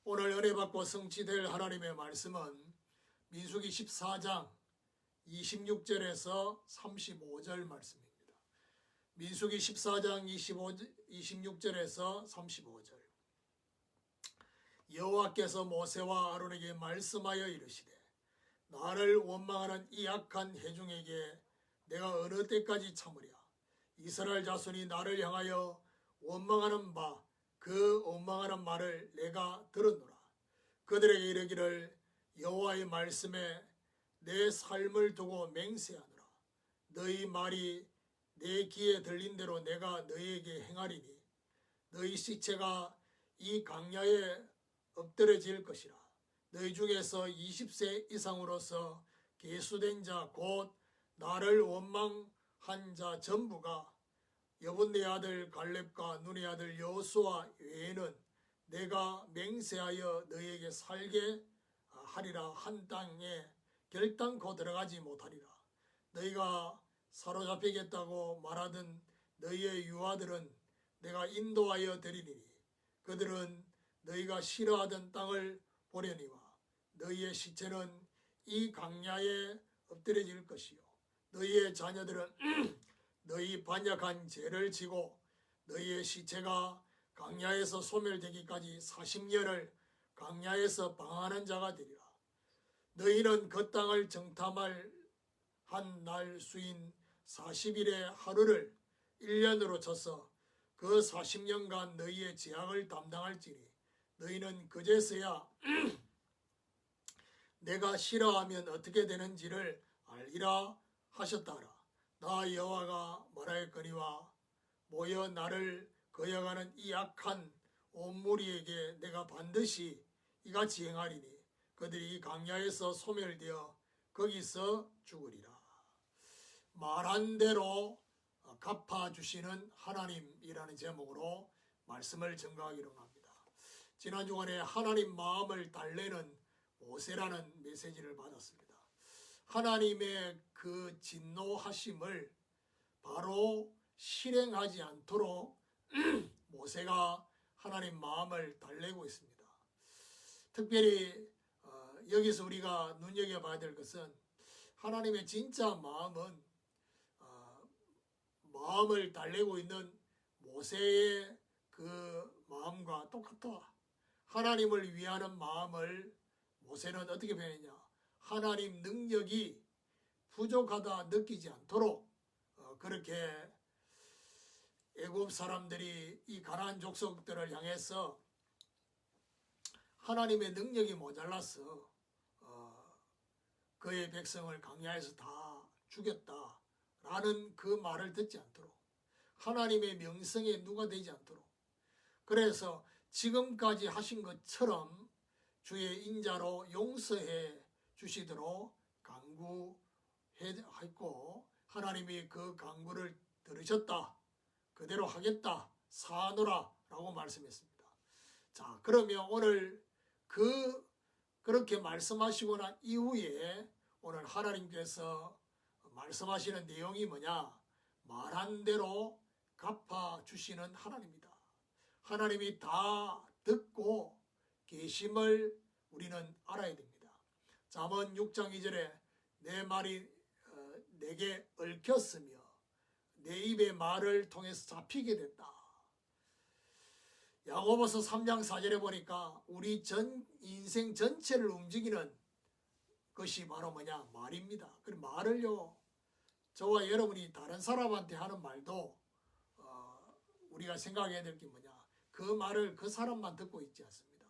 오늘 은혜받고 성취될 하나님의 말씀은 민수기 14장 26절에서 35절 말씀입니다. 민수기 14장 26절에서 35절. 여호와께서 모세와 아론에게 말씀하여 이르시되 나를 원망하는 이 악한 회중에게 내가 어느 때까지 참으랴. 이스라엘 자손이 나를 향하여 원망하는 바 그 원망하는 말을 내가 들었노라. 그들에게 이르기를 여호와의 말씀에 내 삶을 두고 맹세하노라. 너희 말이 내 귀에 들린 대로 내가 너희에게 행하리니 너희 시체가 이 강야에 엎드려질 것이라. 너희 중에서 20세 이상으로서 계수된 자 곧 나를 원망한 자 전부가 여분네 아들 갈렙과 눈의 아들 여호수아 외에는 내가 맹세하여 너희에게 살게 하리라 한 땅에 결단코 들어가지 못하리라. 너희가 사로잡히겠다고 말하던 너희의 유아들은 내가 인도하여 드리리니 그들은 너희가 싫어하던 땅을 보려니와 너희의 시체는 이 강야에 엎드려질 것이요 너희의 자녀들은 너희 반역한 죄를 지고 너희의 시체가 강야에서 소멸되기까지 40년을 강야에서 방황하는 자가 되리라. 너희는 그 땅을 정탐할 한 날 수인 40일의 하루를 1년으로 쳐서 그 40년간 너희의 죄악을 담당할지니 너희는 그제서야 내가 싫어하면 어떻게 되는지를 알리라 하셨다라. 나 여호와가 말하였거니와 모여 나를 거역하는 이 악한 온 무리에게 내가 반드시 이같이 행하리니 그들이 강야에서 소멸되어 거기서 죽으리라. 말한 대로 갚아주시는 하나님이라는 제목으로 말씀을 전가하기로 합니다. 지난 주간에 하나님 마음을 달래는 모세라는 메시지를 받았습니다. 하나님의 그 진노하심을 바로 실행하지 않도록 모세가 하나님 마음을 달래고 있습니다. 특별히 여기서 우리가 눈여겨봐야 될 것은 하나님의 진짜 마음은 마음을 달래고 있는 모세의 그 마음과 똑같아. 하나님을 위하는 마음을 모세는 어떻게 표현했냐. 하나님 능력이 부족하다 느끼지 않도록 그렇게 애굽 사람들이 이 가나안 족속들을 향해서 하나님의 능력이 모자라서 그의 백성을 강야에서 다 죽였다라는 그 말을 듣지 않도록 하나님의 명성에 누가 되지 않도록 그래서 지금까지 하신 것처럼 주의 인자로 용서해 주시도록 강구했고 하나님이 그 강구를 들으셨다. 그대로 하겠다. 사노라 라고 말씀했습니다. 자, 그러면 오늘 그렇게 말씀하시고 난 이후에 오늘 하나님께서 말씀하시는 내용이 뭐냐? 말한 대로 갚아주시는 하나님이다. 하나님이 다 듣고 계심을 우리는 알아야 됩니다. 잠언 6장 2절에 내 말이 내게 얽혔으며 내 입의 말을 통해서 잡히게 됐다. 야고보서 3장 4절에 보니까 우리 인생 전체를 움직이는 것이 바로 뭐냐? 말입니다. 그 말을요, 저와 여러분이 다른 사람한테 하는 말도 우리가 생각해야 될 게 뭐냐? 그 말을 그 사람만 듣고 있지 않습니다.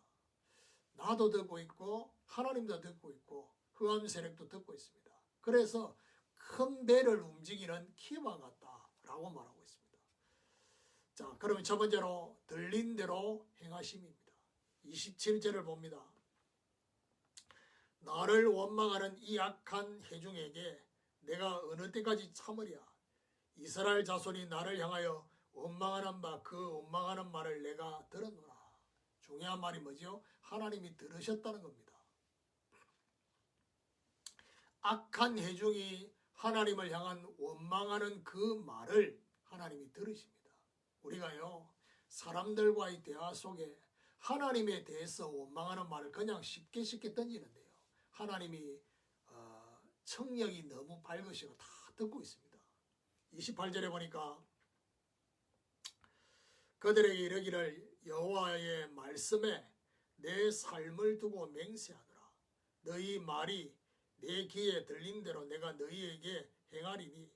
나도 듣고 있고 하나님도 듣고 있고 흑암 세력도 듣고 있습니다. 그래서 큰 배를 움직이는 키와 같다라고 말하고 있습니다. 자, 그러면 첫 번째로 들린 대로 행하심입니다. 27절을 봅니다. 나를 원망하는 이 악한 회중에게 내가 어느 때까지 참으랴. 이스라엘 자손이 나를 향하여 원망하는 바 그 원망하는 말을 내가 들었노라. 중요한 말이 뭐죠? 하나님이 들으셨다는 겁니다. 악한 회중이 하나님을 향한 원망하는 그 말을 하나님이 들으십니다. 우리가요, 사람들과의 대화 속에 하나님에 대해서 원망하는 말을 그냥 쉽게 던지는데요. 하나님이 청력이 너무 밝으시고 다 듣고 있습니다. 28절에 보니까 그들에게 이르기를 여호와의 말씀에 내 삶을 두고 맹세하노라. 너희 말이 내 귀에 들린 대로 내가 너희에게 행하리니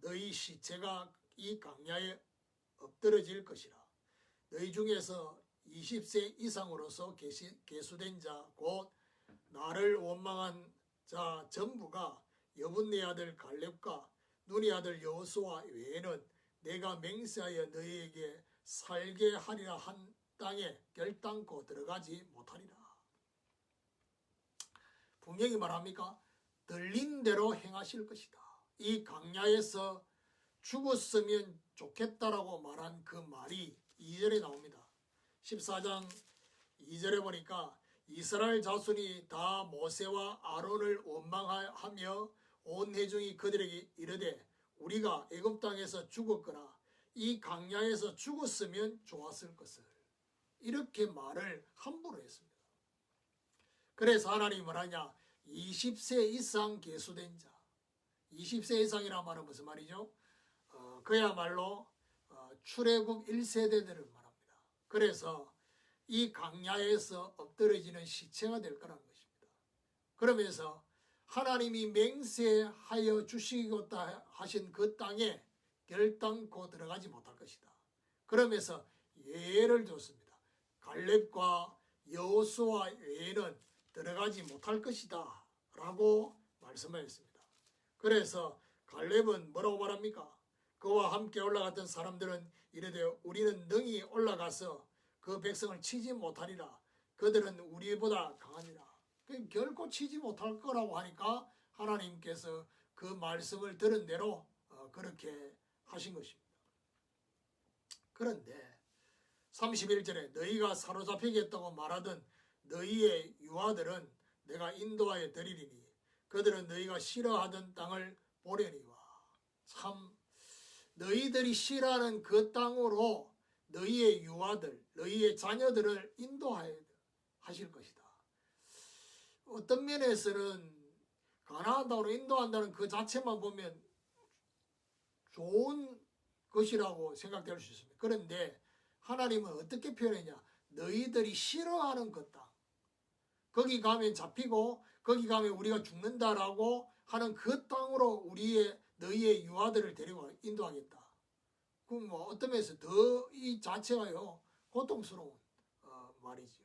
너희 시체가 이 강야에 엎드러질 것이라. 너희 중에서 20세 이상으로서 계수된 자 곧 나를 원망한 자 전부가 여분네 아들 갈렙과 눈의 아들 여호수아 외에는 내가 맹세하여 너희에게 살게 하리라 한 땅에 결단코 들어가지 못하리라. 분명히 말합니까? 들린 대로 행하실 것이다. 이 강야에서 죽었으면 좋겠다라고 말한 그 말이 2절에 나옵니다. 14장 2절에 보니까 이스라엘 자손이 다 모세와 아론을 원망하며 온 회중이 그들에게 이르되 우리가 애굽 땅에서 죽었거나 이 강야에서 죽었으면 좋았을 것을, 이렇게 말을 함부로 했습니다. 그래서 하나님이 뭐라냐, 20세 이상 계수된 자, 20세 이상이란 말은 무슨 말이죠? 그야말로 출애굽 1세대들을 말합니다. 그래서 이 강야에서 엎드러지는 시체가 될 거라는 것입니다. 그러면서 하나님이 맹세하여 주시겠다 하신 그 땅에 결단코 들어가지 못할 것이다. 그러면서 예를 줬습니다. 갈렙과 여호수아 외에는 들어가지 못할 것이다 라고 말씀하였습니다. 그래서 갈렙은 뭐라고 말합니까? 그와 함께 올라갔던 사람들은 이르되 우리는 능히 올라가서 그 백성을 치지 못하리라. 그들은 우리보다 강하니라. 결코 치지 못할 거라고 하니까 하나님께서 그 말씀을 들은 대로 그렇게 하신 것입니다. 그런데 31절에 너희가 사로잡히겠다고 말하던 너희의 유아들은 내가 인도하여 드리리니 그들은 너희가 싫어하던 땅을 보려니와. 참, 너희들이 싫어하는 그 땅으로 너희의 유아들, 너희의 자녀들을 인도하여 하실 것이다. 어떤 면에서는 가나안 땅으로 인도한다는 그 자체만 보면 좋은 것이라고 생각될 수 있습니다. 그런데 하나님은 어떻게 표현했냐? 너희들이 싫어하는 그 땅, 거기 가면 잡히고 거기 가면 우리가 죽는다라고 하는 그 땅으로 너희의 유아들을 데리고 인도하겠다. 그럼 뭐 어떤 면에서 더 이 자체가요 고통스러운 말이지요.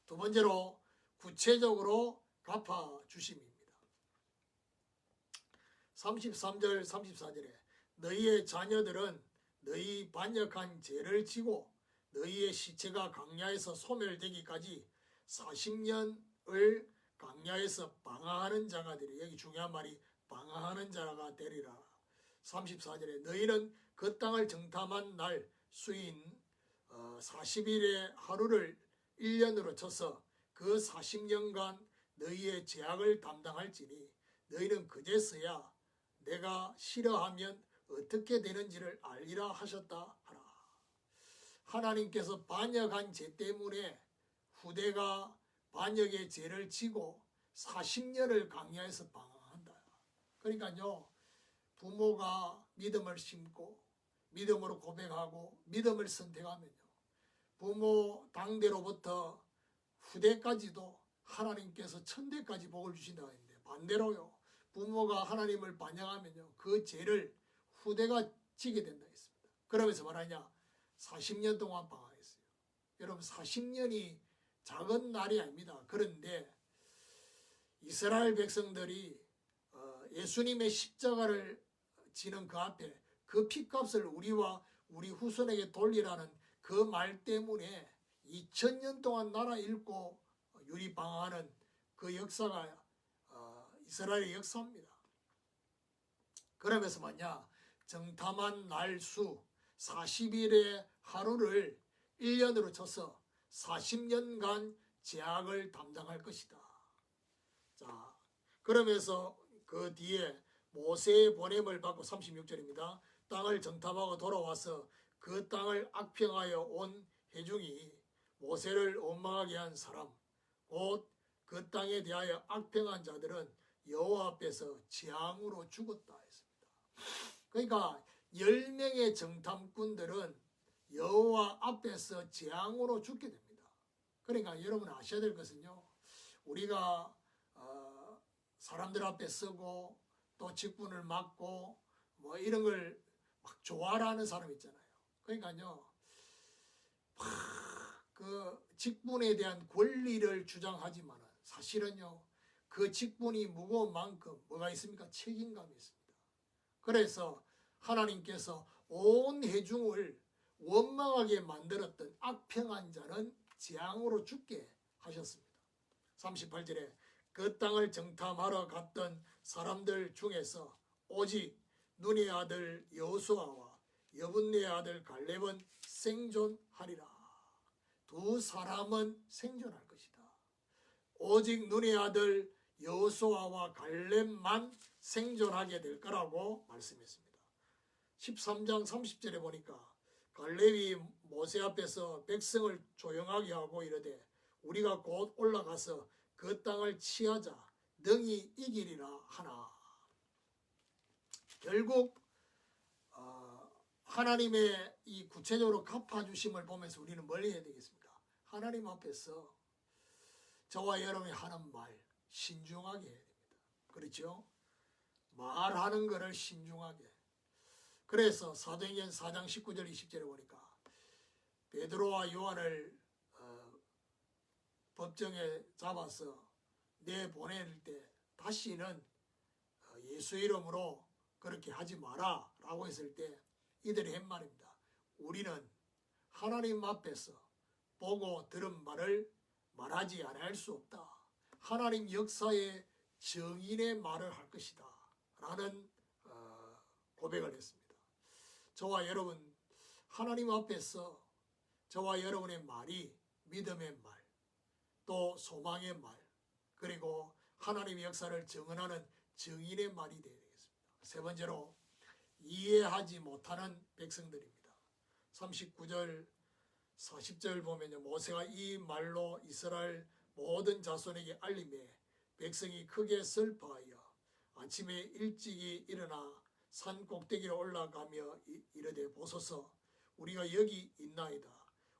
두 번째로 구체적으로 갚아주심입니다. 33절 34절에 너희의 자녀들은 너희 반역한 죄를 지고 너희의 시체가 강야에서 소멸되기까지 40년을 강야에서 방황하는 자가 되리라. 여기 중요한 말이 방황하는 자가 되리라. 34절에 너희는 그 땅을 정탐한 날 수인 40일의 하루를 1년으로 쳐서 그 40년간 너희의 죄악을 담당할지니 너희는 그제서야 내가 싫어하면 어떻게 되는지를 알리라 하셨다 하라. 하나님께서 반역한 죄 때문에 후대가 반역의 죄를 지고 40년을 강야에서 방황한다. 그러니까요, 부모가 믿음을 심고 믿음으로 고백하고 믿음을 선택하면요, 부모 당대로부터 후대까지도 하나님께서 천대까지 복을 주신다고 했는데, 반대로요, 부모가 하나님을 반역하면요 그 죄를 후대가 지게 된다 했습니다. 그러면서 말하냐, 40년 동안 방황했어요. 여러분, 40년이 작은 날이 아닙니다. 그런데 이스라엘 백성들이 예수님의 십자가를 지는 그 앞에 그 핏값을 우리와 우리 후손에게 돌리라는 그 말 때문에 2000년 동안 나라 잃고 유리방황하는 그 역사가 이스라엘의 역사입니다. 그러면서 뭐냐, 정탐한 날수 40일의 하루를 1년으로 쳐서 40년간 죄악을 담당할 것이다. 자, 그러면서 그 뒤에 모세의 보냄을 받고 36절입니다. 땅을 정탐하고 돌아와서 그 땅을 악평하여 온 회중이 모세를 원망하게 한 사람, 곧 그 땅에 대하여 악평한 자들은 여호와 앞에서 재앙으로 죽었다 했습니다. 그러니까 10명의 정탐꾼들은 여호와 앞에서 재앙으로 죽게 됩니다. 그러니까 여러분 아셔야 될 것은요, 우리가 사람들 앞에 서고 또 직분을 맡고 뭐 이런 걸 막 좋아하는 사람 있잖아요. 그러니까요, 그 직분에 대한 권리를 주장하지만 사실은요, 그 직분이 무거운 만큼 뭐가 있습니까? 책임감이 있습니다. 그래서 하나님께서 온 회중을 원망하게 만들었던 악평한 자는 재앙으로 죽게 하셨습니다. 38절에 그 땅을 정탐하러 갔던 사람들 중에서 오직 눈의 아들 여호수아와 여분네의 아들 갈렙은 생존하리라. 두 사람은 생존할 것이다. 오직 눈의 아들 여호수아와 갈렙만 생존하게 될 거라고 말씀했습니다. 13장 30절에 보니까 갈렙이 모세 앞에서 백성을 조용하게 하고 이르되 우리가 곧 올라가서 그 땅을 취하자 능히 이기리라 하나. 결국 하나님의 이 구체적으로 갚아주심을 보면서 우리는 뭘 해야 되겠습니까? 하나님 앞에서 저와 여러분이 하는 말 신중하게 해야 됩니다. 그렇죠? 말하는 것을 신중하게. 그래서 사도행전 4장 19절 20절에 보니까 베드로와 요한을 법정에 잡아서 내보낼 때 다시는 예수 이름으로 그렇게 하지 마라 라고 했을 때 이들이 한 말입니다. 우리는 하나님 앞에서 보고 들은 말을 말하지 않을 수 없다. 하나님 역사의 정인의 말을 할 것이다 라는 고백을 했습니다. 저와 여러분, 하나님 앞에서 저와 여러분의 말이 믿음의 말, 또 소망의 말, 그리고 하나님의 역사를 증언하는 정인의 말이 되어야 되겠습니다. 세 번째로 이해하지 못하는 백성들입니다. 39절 40절 보면요, 모세가 이 말로 이스라엘 모든 자손에게 알림해 백성이 크게 슬퍼하여 아침에 일찍이 일어나 산 꼭대기로 올라가며 이르되 보소서 우리가 여기 있나이다.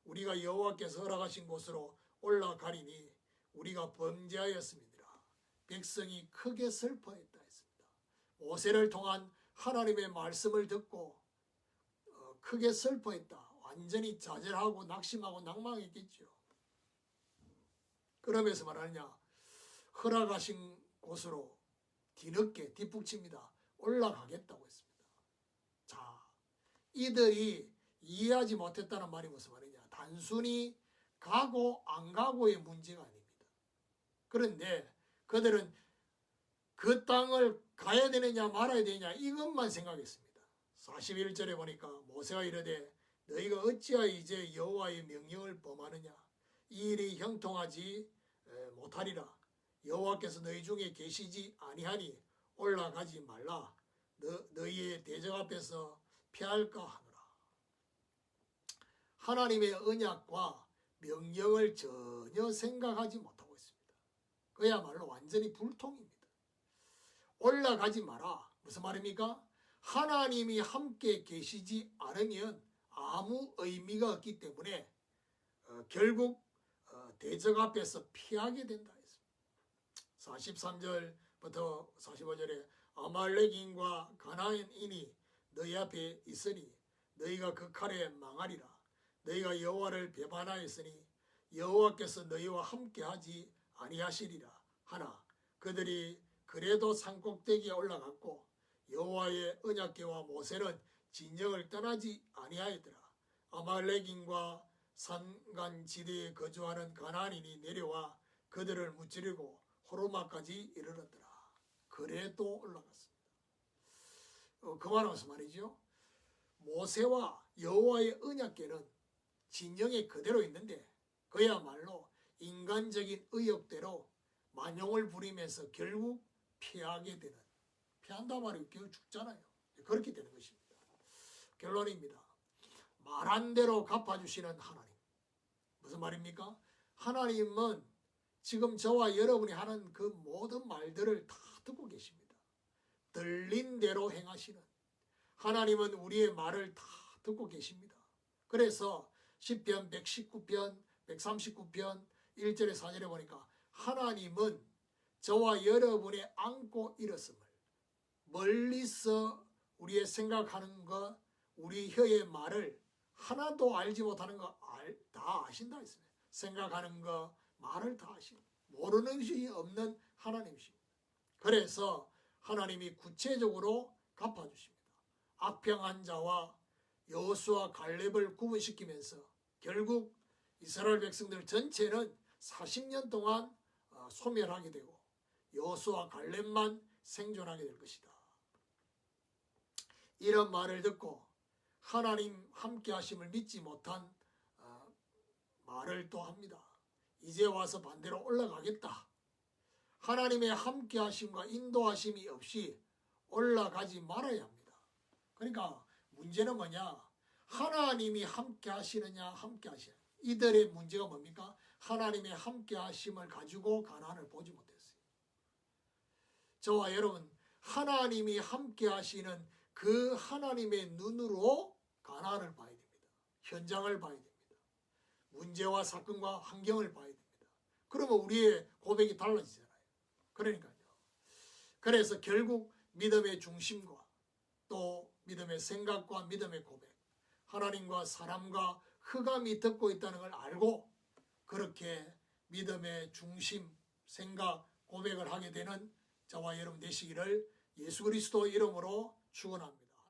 우리가 여호와께서 허락하신 곳으로 올라가리니 우리가 범죄하였음이니라. 백성이 크게 슬퍼했다 했습니다. 모세를 통한 하나님의 말씀을 듣고 크게 슬퍼했다. 완전히 좌절하고 낙심하고 낭망했겠죠. 그러면서 말하느냐, 허락하신 곳으로 뒤늦게 뒷북칩니다. 올라가겠다고 했습니다. 자, 이들이 이해하지 못했다는 말이 무슨 말이냐, 단순히 가고 안 가고의 문제가 아닙니다. 그런데 그들은 그 땅을 가야 되느냐 말아야 되느냐 이것만 생각했습니다. 41절에 보니까 모세가 이르되 너희가 어찌하여 이제 여호와의 명령을 범하느냐, 이 일이 형통하지 못하리라. 여호와께서 너희 중에 계시지 아니하니 올라가지 말라. 너희의 대적 앞에서 피할까 하노라. 하나님의 언약과 명령을 전혀 생각하지 못하고 있습니다. 그야말로 완전히 불통입니다. 올라가지 마라. 무슨 말입니까? 하나님이 함께 계시지 않으면 아무 의미가 없기 때문에 결국 대적 앞에서 피하게 된다 했습니다. 43절부터 45절에 아말렉인과 가나안인이 너희 앞에 있으니 너희가 그 칼에 망하리라. 너희가 여호와를 배반하였으니 여호와께서 너희와 함께하지 아니하시리라 하나 그들이 그래도 산꼭대기에 올라갔고 여호와의 언약궤와 모세는 진영을 떠나지 아니하였더라. 아말렉인과 산간지대에 거주하는 가나안인이 내려와 그들을 무찌르고 호르마까지 이르렀더라. 그래도 올라갔습니다. 그 말은 무슨 말이죠? 모세와 여호와의 언약궤는 진영에 그대로 있는데 그야말로 인간적인 의욕대로 만용을 부리면서 결국 피하게 되는, 피한다 말이 결국 죽잖아요. 그렇게 되는 것입니다. 결론입니다. 말한 대로 갚아주시는 하나님, 무슨 말입니까? 하나님은 지금 저와 여러분이 하는 그 모든 말들을 다 듣고 계십니다. 들린 대로 행하시는 하나님은 우리의 말을 다 듣고 계십니다. 그래서 시편 119편, 139편 1절에 4절에 보니까 하나님은 저와 여러분의 안고 일었음을 멀리서 우리의 생각하는 것, 우리 혀의 말을 하나도 알지 못하는 거 다 아신다 했습니다. 생각하는 거, 말을 다 아십니다. 모르는 것이 없는 하나님이십니다. 그래서 하나님이 구체적으로 갚아주십니다. 악평한 자와 여호수아 갈렙을 구분시키면서 결국 이스라엘 백성들 전체는 40년 동안 소멸하게 되고 여호수아 갈렙만 생존하게 될 것이다. 이런 말을 듣고 하나님 함께 하심을 믿지 못한 말을 또 합니다. 이제 와서 반대로 올라가겠다. 하나님의 함께 하심과 인도하심이 없이 올라가지 말아야 합니다. 그러니까 문제는 뭐냐? 하나님이 함께 하시느냐 함께 하시느냐. 이들의 문제가 뭡니까? 하나님의 함께 하심을 가지고 가나안을 보지 못했어요. 저와 여러분, 하나님이 함께 하시는 그 하나님의 눈으로 가나안을 봐야 됩니다. 현장을 봐야 됩니다. 문제와 사건과 환경을 봐야 됩니다. 그러면 우리의 고백이 달라지잖아요. 그러니까요. 그래서 결국 믿음의 중심과 또 믿음의 생각과 믿음의 고백, 하나님과 사람과 흑암이 덮고 있다는 걸 알고 그렇게 믿음의 중심, 생각, 고백을 하게 되는 저와 여러분 되시기를 예수 그리스도 이름으로 축원합니다.